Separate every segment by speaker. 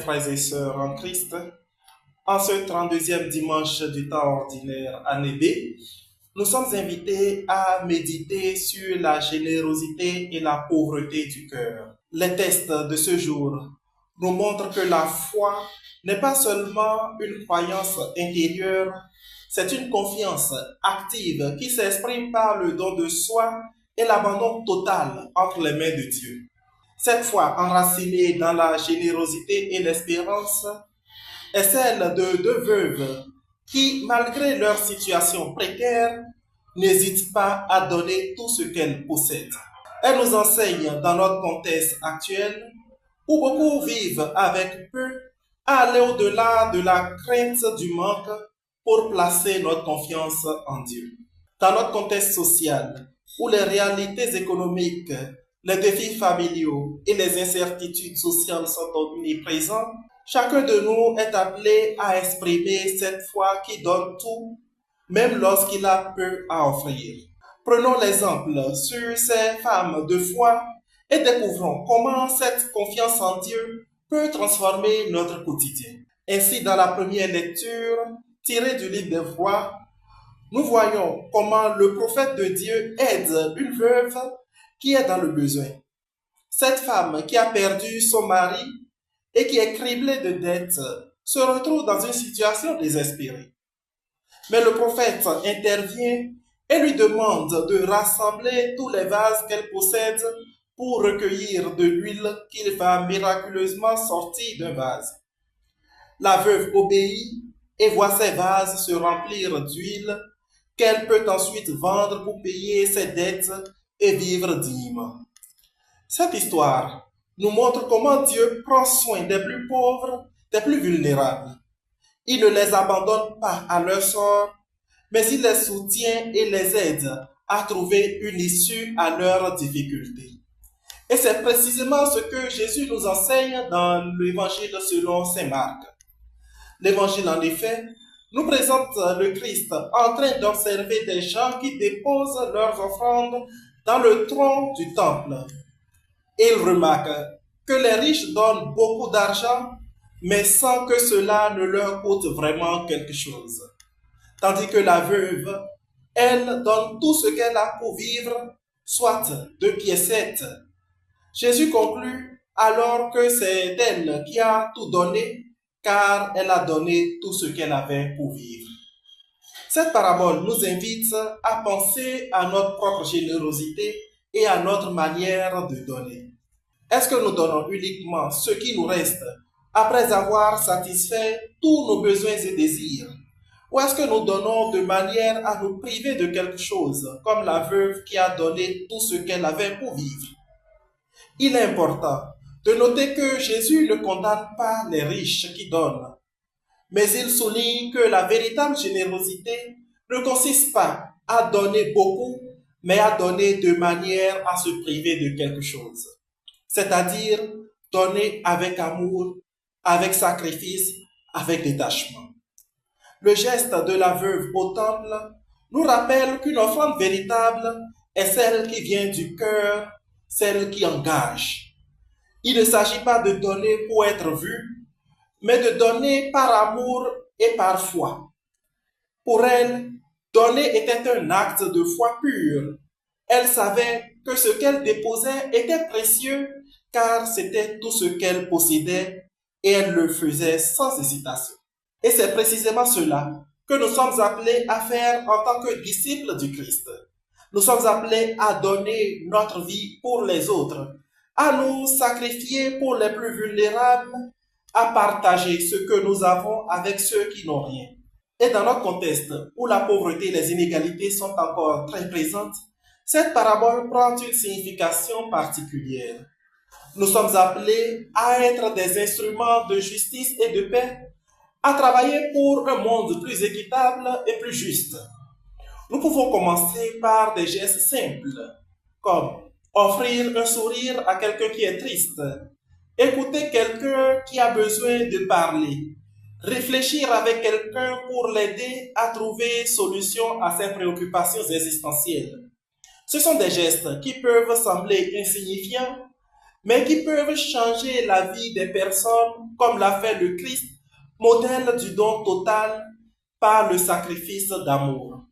Speaker 1: frères et sœurs en Christ, en ce 32e dimanche du temps ordinaire année B, nous sommes invités à méditer sur la générosité et la pauvreté du cœur. Les tests de ce jour nous montrent que la foi n'est pas seulement une croyance intérieure, c'est une confiance active qui s'exprime par le don de soi et l'abandon total entre les mains de Dieu. Cette foi enracinée dans la générosité et l'espérance est celle de deux veuves qui, malgré leur situation précaire, n'hésitent pas à donner tout ce qu'elles possèdent. Elles nous enseignent dans notre contexte actuel, où beaucoup vivent avec peu, à aller au-delà de la crainte du manque pour placer notre confiance en Dieu. Dans notre contexte social, où les réalités économiques, les défis familiaux et les incertitudes sociales sont omniprésents, chacun de nous est appelé à exprimer cette foi qui donne tout, même lorsqu'il a peu à offrir. Prenons l'exemple sur ces femmes de foi et découvrons comment cette confiance en Dieu peut transformer notre quotidien. Ainsi, dans la première lecture, tirée du livre des Rois, nous voyons comment le prophète de Dieu aide une veuve qui est dans le besoin. Cette femme qui a perdu son mari et qui est criblée de dettes se retrouve dans une situation désespérée. Mais le prophète intervient et lui demande de rassembler tous les vases qu'elle possède pour recueillir de l'huile qu'il va miraculeusement sortir d'un vase. La veuve obéit et voit ses vases se remplir d'huile qu'elle peut ensuite vendre pour payer ses dettes et vivre dignement. Cette histoire nous montre comment Dieu prend soin des plus pauvres, des plus vulnérables. Il ne les abandonne pas à leur sort, mais il les soutient et les aide à trouver une issue à leurs difficultés. Et c'est précisément ce que Jésus nous enseigne dans l'évangile selon saint Marc. L'évangile, en effet, nous présente le Christ en train d'observer des gens qui déposent leurs offrandes dans le tronc du temple. Et il remarque que les riches donnent beaucoup d'argent, mais sans que cela ne leur coûte vraiment quelque chose. Tandis que la veuve, elle donne tout ce qu'elle a pour vivre, soit 2 piécettes. Jésus conclut alors que c'est elle qui a tout donné, car elle a donné tout ce qu'elle avait pour vivre. Cette parabole nous invite à penser à notre propre générosité et à notre manière de donner. Est-ce que nous donnons uniquement ce qui nous reste après avoir satisfait tous nos besoins et désirs? Ou est-ce que nous donnons de manière à nous priver de quelque chose, comme la veuve qui a donné tout ce qu'elle avait pour vivre? Il est important de noter que Jésus ne condamne pas les riches qui donnent, mais il souligne que la véritable générosité ne consiste pas à donner beaucoup, mais à donner de manière à se priver de quelque chose. C'est-à-dire donner avec amour, avec sacrifice, avec détachement. Le geste de la veuve au temple nous rappelle qu'une offrande véritable est celle qui vient du cœur, celle qui engage. Il ne s'agit pas de donner pour être vu, mais de donner par amour et par foi. Pour elle, donner était un acte de foi pure. Elle savait que ce qu'elle déposait était précieux car c'était tout ce qu'elle possédait et elle le faisait sans hésitation. Et c'est précisément cela que nous sommes appelés à faire en tant que disciples du Christ. Nous sommes appelés à donner notre vie pour les autres, à nous sacrifier pour les plus vulnérables, à partager ce que nous avons avec ceux qui n'ont rien. Et dans notre contexte où la pauvreté et les inégalités sont encore très présentes, cette parabole prend une signification particulière. Nous sommes appelés à être des instruments de justice et de paix, à travailler pour un monde plus équitable et plus juste. Nous pouvons commencer par des gestes simples, comme offrir un sourire à quelqu'un qui est triste, écouter quelqu'un qui a besoin de parler, réfléchir avec quelqu'un pour l'aider à trouver solution à ses préoccupations existentielles. Ce sont des gestes qui peuvent sembler insignifiants, mais qui peuvent changer la vie des personnes comme l'a fait le Christ, modèle du don total par le sacrifice d'amour.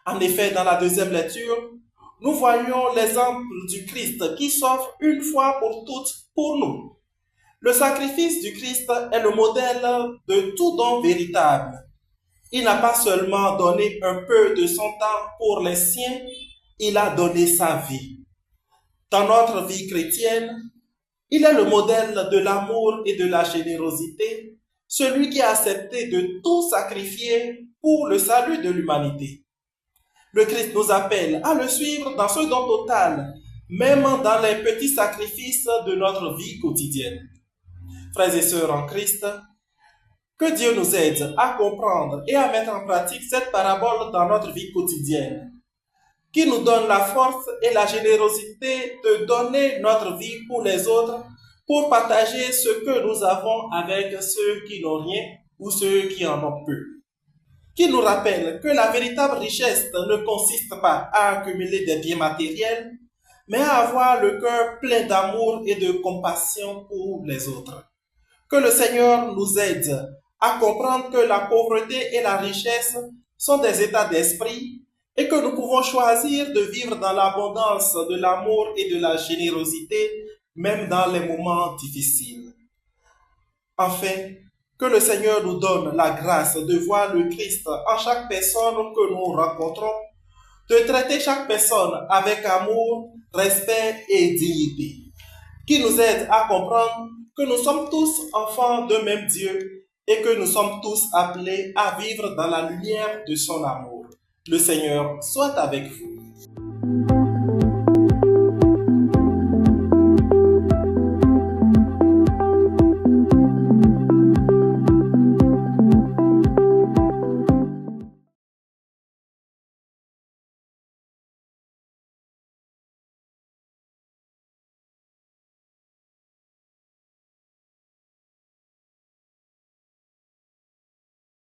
Speaker 1: En effet, dans la deuxième lecture, nous voyons l'exemple du Christ qui s'offre une fois pour toutes pour nous. Le sacrifice du Christ est le modèle de tout don véritable. Il n'a pas seulement donné un peu de son temps pour les siens, il a donné sa vie. Dans notre vie chrétienne, il est le modèle de l'amour et de la générosité, celui qui a accepté de tout sacrifier pour le salut de l'humanité. Le Christ nous appelle à le suivre dans ce don total, même dans les petits sacrifices de notre vie quotidienne. Frères et sœurs en Christ, que Dieu nous aide à comprendre et à mettre en pratique cette parabole dans notre vie quotidienne, qui nous donne la force et la générosité de donner notre vie pour les autres, pour partager ce que nous avons avec ceux qui n'ont rien ou ceux qui en ont peu. Qui nous rappelle que la véritable richesse ne consiste pas à accumuler des biens matériels, mais à avoir le cœur plein d'amour et de compassion pour les autres. Que le Seigneur nous aide à comprendre que la pauvreté et la richesse sont des états d'esprit et que nous pouvons choisir de vivre dans l'abondance de l'amour et de la générosité, même dans les moments difficiles. Enfin, que le Seigneur nous donne la grâce de voir le Christ en chaque personne que nous rencontrons, de traiter chaque personne avec amour, respect et dignité, qui nous aide à comprendre que nous sommes tous enfants d'un même Dieu et que nous sommes tous appelés à vivre dans la lumière de son amour. Le Seigneur soit avec vous.